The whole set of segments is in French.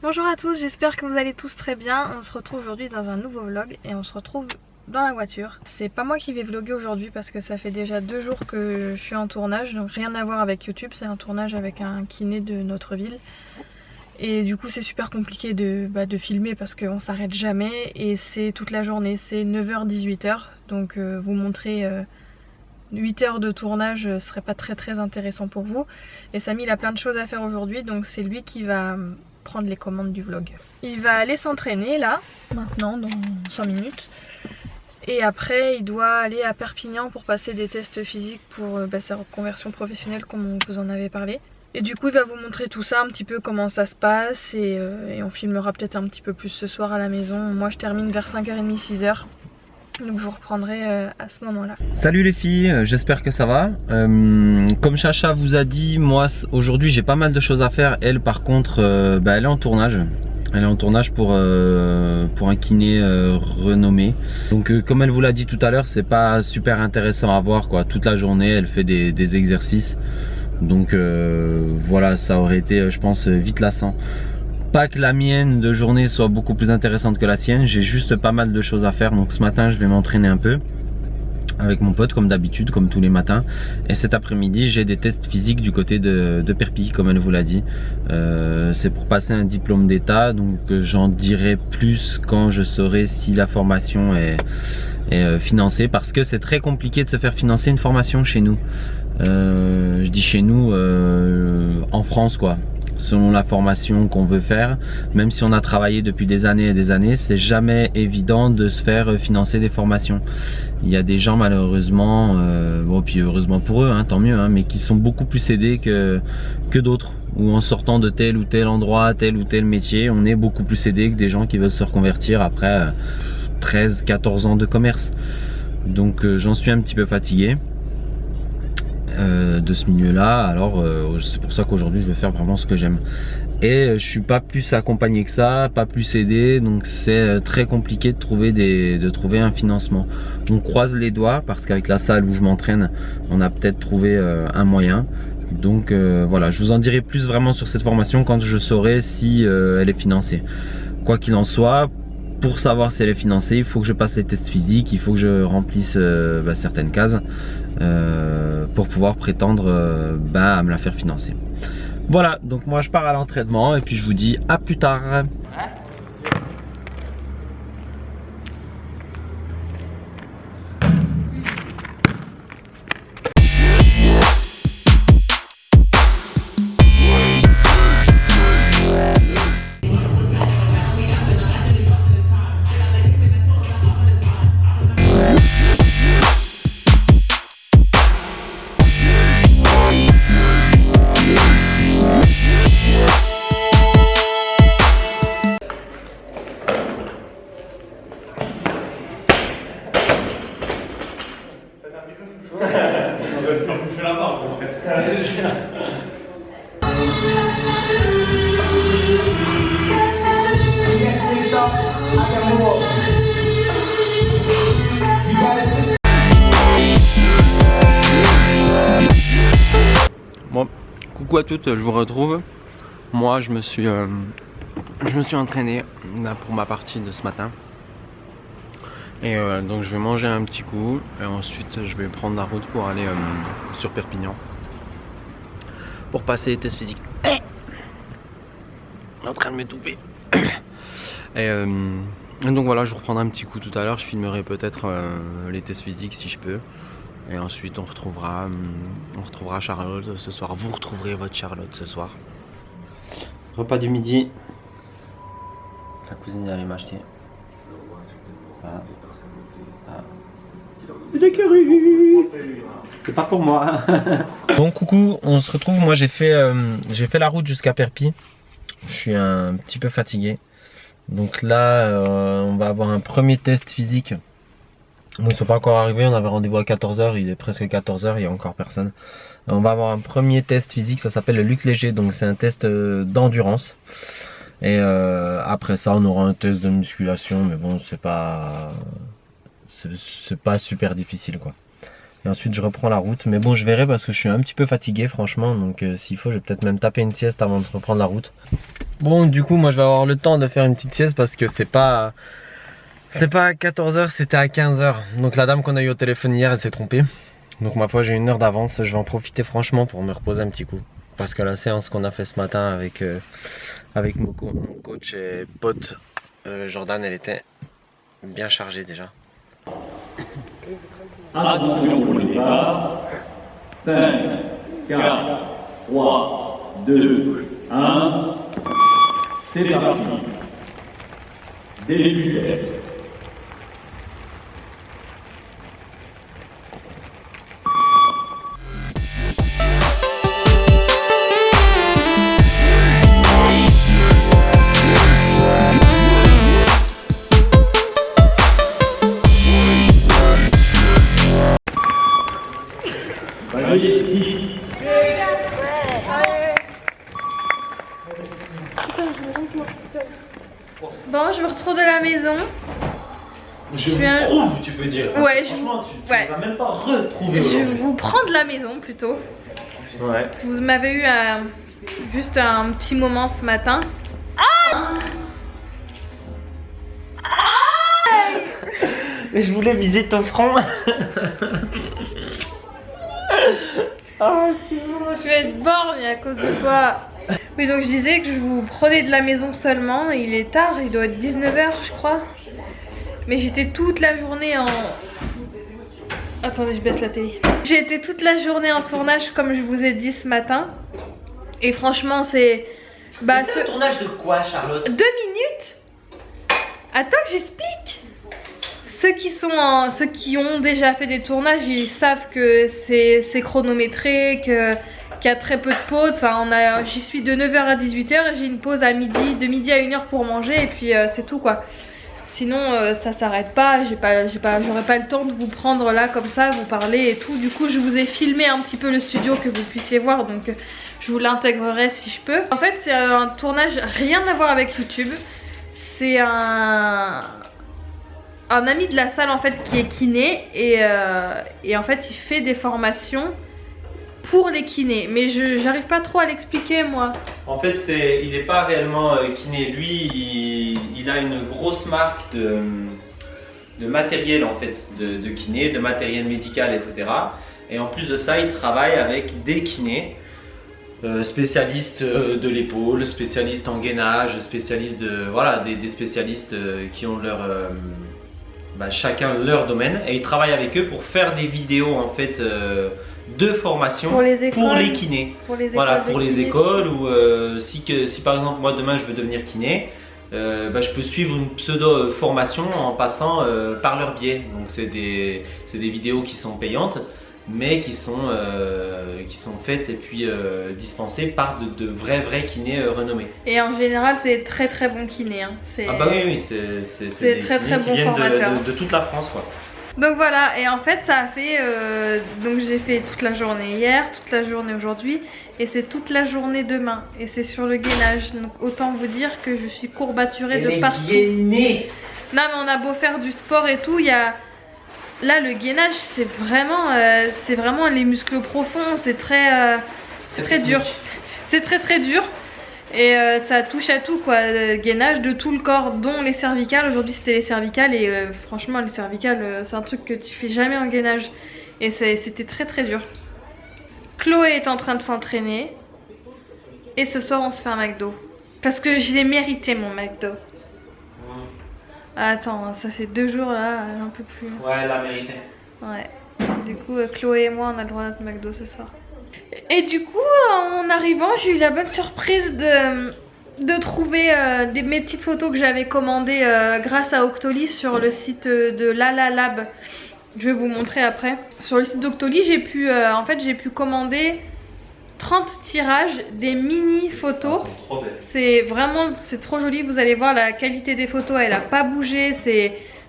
Bonjour à tous, j'espère que vous allez tous très bien. On se retrouve aujourd'hui dans un nouveau vlog et on se retrouve dans la voiture. C'est pas moi qui vais vlogger aujourd'hui parce que ça fait déjà 2 jours que je suis en tournage, donc rien à voir avec YouTube, c'est un tournage avec un kiné de notre ville. Et du coup c'est super compliqué de filmer parce qu'on s'arrête jamais et c'est toute la journée, c'est 9h-18h, donc vous montrer 8 heures de tournage serait pas très intéressant pour vous. Et Samy il a plein de choses à faire aujourd'hui, donc c'est lui qui va prendre les commandes du vlog. Il va aller s'entraîner là, maintenant, dans 5 minutes. Et après, il doit aller à Perpignan pour passer des tests physiques pour sa reconversion professionnelle comme on vous en avait parlé. Et du coup, il va vous montrer tout ça, un petit peu comment ça se passe. Et on filmera peut-être un petit peu plus ce soir à la maison. Moi, je termine vers 5h30, 6h. Donc je vous reprendrai à ce moment-là. Salut les filles, j'espère que ça va. Comme Chacha vous a dit, moi aujourd'hui j'ai pas mal de choses à faire. Elle par contre, elle est en tournage. Elle est en tournage pour un kiné renommé. Donc comme elle vous l'a dit tout à l'heure, c'est pas super intéressant à voir quoi. Toute la journée elle fait des exercices. Donc voilà, ça aurait été je pense vite lassant. Pas que la mienne de journée soit beaucoup plus intéressante que la sienne, j'ai juste pas mal de choses à faire. Donc ce matin je vais m'entraîner un peu avec mon pote comme d'habitude, comme tous les matins. Et cet après-midi j'ai des tests physiques du côté de Perpignan comme elle vous l'a dit. C'est pour passer un diplôme d'état, donc j'en dirai plus quand je saurai si la formation est financée, parce que c'est très compliqué de se faire financer une formation chez nous. Je dis chez nous en France quoi. Selon la formation qu'on veut faire, même si on a travaillé depuis des années et des années, c'est jamais évident de se faire financer des formations. Il y a des gens malheureusement, bon puis heureusement pour eux, hein, tant mieux, hein, mais qui sont beaucoup plus aidés que d'autres. Ou en sortant de tel ou tel endroit, tel ou tel métier, on est beaucoup plus aidés que des gens qui veulent se reconvertir après 13-14 ans de commerce. Donc j'en suis un petit peu fatigué de ce milieu là, alors c'est pour ça qu'aujourd'hui je vais faire vraiment ce que j'aime. Et je suis pas plus accompagné que ça, pas plus aidé, donc c'est très compliqué de trouver un financement. On croise les doigts parce qu'avec la salle où je m'entraîne, on a peut-être trouvé un moyen. Donc voilà, je vous en dirai plus vraiment sur cette formation quand je saurai si elle est financée. Quoi qu'il en soit, pour savoir si elle est financée, il faut que je passe les tests physiques, il faut que je remplisse certaines cases pour pouvoir prétendre à me la faire financer. Voilà, donc moi je pars à l'entraînement et puis je vous dis à plus tard. Bon, coucou à toutes, je vous retrouve. Moi je me suis entraîné là, pour ma partie de ce matin. Et donc je vais manger un petit coup et ensuite je vais prendre la route pour aller sur Perpignan pour passer les tests physiques. En train de m'étouffer. Et donc voilà, je vous reprendrai un petit coup tout à l'heure. Je filmerai peut-être les tests physiques si je peux. Et ensuite on retrouvera Charlotte ce soir. Vous retrouverez votre Charlotte ce soir. Repas du midi. La cousine est allée m'acheter ça. C'est pas pour moi. Bon coucou, on se retrouve. Moi j'ai fait la route jusqu'à Perpignan. Je suis un petit peu fatigué. Donc là on va avoir un premier test physique. Nous ne sommes pas encore arrivés, on avait rendez-vous à 14 h, il est presque 14 h, il n'y a encore personne. On va avoir un premier test physique, ça s'appelle le luxe léger, donc c'est un test d'endurance. Et après ça on aura un test de musculation, mais bon c'est pas super difficile quoi. Et ensuite je reprends la route, mais bon je verrai parce que je suis un petit peu fatigué franchement, donc s'il faut je vais peut-être même taper une sieste avant de reprendre la route. Bon, du coup, moi je vais avoir le temps de faire une petite sieste parce que c'est pas à 14h, c'était à 15h. Donc la dame qu'on a eu au téléphone hier, elle s'est trompée. Donc ma foi, j'ai 1 heure d'avance. Je vais en profiter franchement pour me reposer un petit coup. Parce que la séance qu'on a fait ce matin avec mon coach et pote Jordan, elle était bien chargée déjà. Attention pour le départ. 5, 4, 3, 2, 1. C'est parti. Début du test. Bon, je me retrouve de la maison. Je vous trouve, tu peux dire. Ouais, franchement, tu ouais. nous as même pas retrouvé Je aujourd'hui. vous prends de la maison plutôt. Ouais. Vous m'avez eu juste un petit moment ce matin. Mais je voulais viser ton front. Ah, excuse-moi. Je vais être borgne à cause de toi. Oui, donc je disais que je vous prenais de la maison seulement. Il est tard, il doit être 19h je crois. Mais j'étais toute la journée en... Attendez, je baisse la télé. J'ai été toute la journée en tournage comme je vous ai dit ce matin. Et franchement c'est... Bah, c'est un tournage de quoi, Charlotte? 2 minutes. Attends que j'explique. Ceux qui ont déjà fait des tournages, ils savent que c'est chronométré, qu'il y a très peu de pauses. Enfin, j'y suis de 9h à 18h et j'ai une pause à midi, de midi à 1h pour manger et puis c'est tout quoi. Sinon ça s'arrête pas, j'aurais pas le temps de vous prendre là comme ça, vous parler et tout. Du coup je vous ai filmé un petit peu le studio que vous puissiez voir, donc je vous l'intégrerai si je peux. En fait c'est un tournage rien à voir avec YouTube. C'est un ami de la salle en fait qui est kiné et en fait il fait des formations pour les kinés, mais j'arrive pas trop à l'expliquer moi. En fait, il n'est pas réellement kiné. Lui, il a une grosse marque de matériel en fait, de kiné, de matériel médical, etc. Et en plus de ça, il travaille avec des kinés, spécialistes de l'épaule, spécialistes en gainage, spécialistes voilà, des spécialistes qui ont chacun leur domaine. Et il travaille avec eux pour faire des vidéos en fait. De formation pour les kinés. Pour les écoles, voilà, pour les écoles ou si par exemple moi demain je veux devenir kiné, je peux suivre une pseudo formation en passant par leur biais. Donc c'est des vidéos qui sont payantes mais qui sont faites et puis dispensées par de vrais kinés renommés. Et en général c'est très très bon kiné hein. Ah bah oui c'est très très bon formateur de toute la France quoi. Donc voilà, et en fait ça a fait, donc j'ai fait toute la journée hier, toute la journée aujourd'hui et c'est toute la journée demain et c'est sur le gainage, donc autant vous dire que je suis courbaturée de partout. Gainée. Non mais on a beau faire du sport et tout, il y a... Là le gainage c'est vraiment les muscles profonds, c'est très dur, c'est très dur. Et ça touche à tout quoi, le gainage de tout le corps dont les cervicales. Aujourd'hui c'était les cervicales et franchement les cervicales c'est un truc que tu fais jamais en gainage. Et c'était très dur. Chloé est en train de s'entraîner. Et ce soir on se fait un McDo. Parce que je l'ai mérité mon McDo. Attends, ça fait 2 jours là, j'en peux plus. Ouais, elle l'a mérité. Ouais. Du coup Chloé et moi on a le droit à notre McDo ce soir. Et du coup en arrivant j'ai eu la bonne surprise de trouver mes petites photos que j'avais commandées grâce à Octoly sur le site de LalaLab. Je vais vous montrer après. Sur le site d'Octoly j'ai pu commander 30 tirages des mini photos. C'est trop joli, vous allez voir la qualité des photos, elle a pas bougé,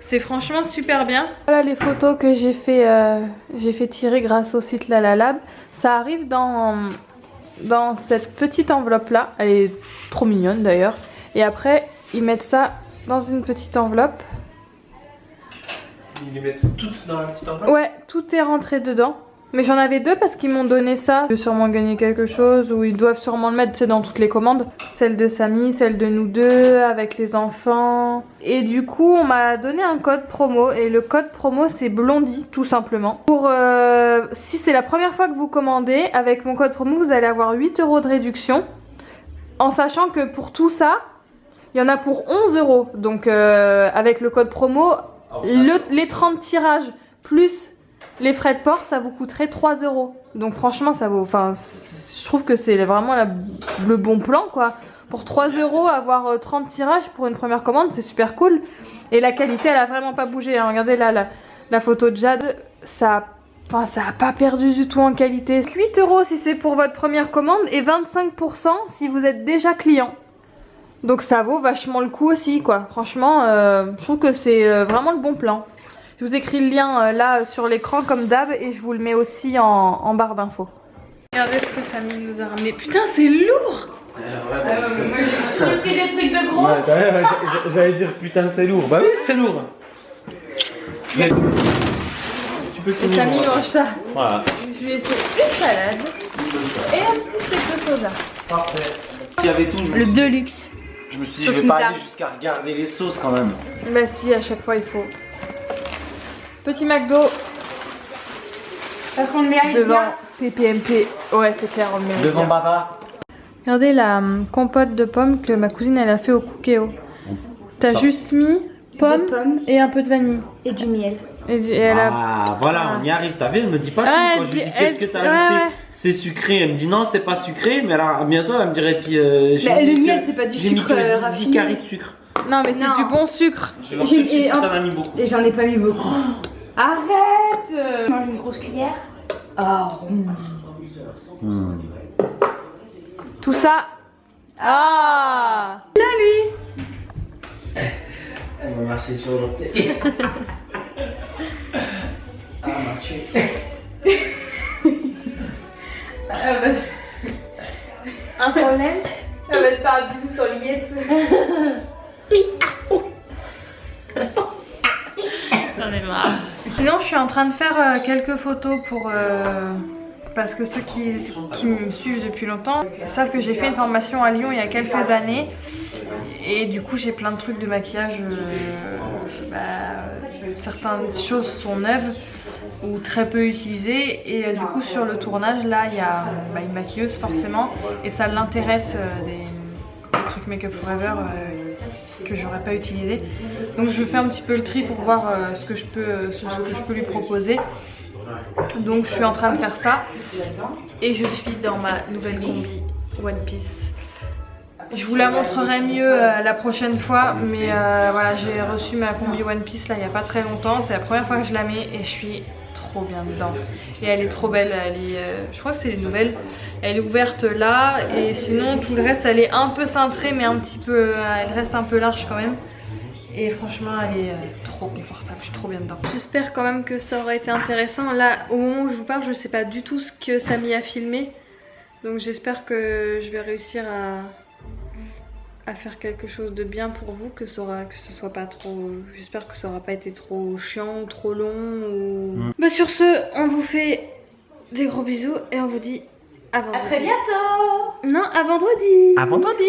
c'est franchement super bien. Voilà les photos que j'ai fait tirer grâce au site LalaLab. Ça arrive dans cette petite enveloppe là, elle est trop mignonne d'ailleurs. Et après ils mettent ça dans une petite enveloppe. Ils les mettent toutes dans la petite enveloppe? Ouais, tout est rentré dedans. Mais j'en avais deux parce qu'ils m'ont donné ça. Je vais sûrement gagner quelque chose ou ils doivent sûrement le mettre dans toutes les commandes. Celle de Samy, celle de nous deux, avec les enfants. Et du coup on m'a donné un code promo et le code promo c'est Blondie tout simplement. Pour si c'est la première fois que vous commandez, avec mon code promo vous allez avoir 8 € de réduction. En sachant que pour tout ça, il y en a pour 11 €. Donc avec le code promo, les 30 tirages plus les frais de port, ça vous coûterait 3 €. Donc franchement, ça vaut. Enfin, je trouve que c'est vraiment le bon plan, quoi. Pour 3 € avoir 30 tirages pour une première commande, c'est super cool. Et la qualité, elle a vraiment pas bougé. Hein. Regardez là, la photo de Jade, ça a pas perdu du tout en qualité. 8 € si c'est pour votre première commande et 25% si vous êtes déjà client. Donc ça vaut vachement le coup aussi, quoi. Franchement, je trouve que c'est vraiment le bon plan. Je vous écris le lien là sur l'écran comme d'hab et je vous le mets aussi en barre d'infos. Regardez ce que Samy nous a ramené. Putain, c'est lourd! Moi j'ai pris des trucs de gros. Ouais, j'allais dire putain c'est lourd. Bah oui c'est lourd. Tu peux Et Samy mange ça. Voilà. Je lui ai fait une salade et un petit steak de soja. Parfait. Il y avait tout. Le Deluxe. Je me suis dit je vais pas aller jusqu'à regarder les sauces quand même. Bah si, à chaque fois il faut. Petit McDo. Parce qu'on le mérite Devant bien. TPMP. Ouais c'est clair, on le mérite Devant bien. Baba. Regardez la compote de pommes que ma cousine elle a fait au Cookéo. T'as Ça. juste mis pommes et un peu de vanille. Et du miel. Et elle a... Ah voilà, on y arrive. T'as vu, elle me dit pas tout. Ouais, Quand je lui dis elle qu'est-ce que t'as dit- ajouté, ouais. c'est sucré. Elle me dit non, c'est pas sucré. Mais alors bientôt elle me dirait puis. Mais le miel, c'est pas du j'ai mis sucre, que 10 raffiné. carrés de sucre. Non mais c'est Non. du bon sucre. Je vais voir tout de suite si t'en as mis beaucoup. Et j'en ai pas mis beaucoup. Arrête. Je mange une grosse cuillère. Oh. Tout ça. Ah. Elle m'a marché sur l'orteil. Ah, m'a tué. Un problème? Elle va te faire un bisou sur l'yep. J'en ai marre. Sinon je suis en train de faire quelques photos pour... parce que ceux qui me suivent depuis longtemps savent que j'ai fait une formation à Lyon il y a quelques années. Et du coup j'ai plein de trucs de maquillage. Certaines choses sont neuves ou très peu utilisées. Et du coup sur le tournage là il y a une maquilleuse forcément. Et ça l'intéresse des trucs Make Up Forever que j'aurais pas utilisé. Donc je fais un petit peu le tri pour voir ce que je peux lui proposer. Donc je suis en train de faire ça et je suis dans ma nouvelle combi One Piece. Je vous la montrerai mieux la prochaine fois, mais voilà, j'ai reçu ma combi One Piece là il y a pas très longtemps. C'est la première fois que je la mets et je suis trop bien dedans. Et elle est trop belle, elle est, je crois que c'est les nouvelles. Elle est ouverte là et sinon tout le reste elle est un peu cintrée mais un petit peu, elle reste un peu large quand même. Et franchement elle est trop confortable, je suis trop bien dedans. J'espère quand même que ça aura été intéressant. Là au moment où je vous parle je sais pas du tout ce que Samy a filmé. Donc j'espère que je vais réussir à faire quelque chose de bien pour vous, que ce soit pas trop... J'espère que ça aura pas été trop chiant, trop long ou... Bah sur ce, on vous fait des gros bisous et on vous dit à vendredi. À très bientôt. Non, à vendredi. À vendredi.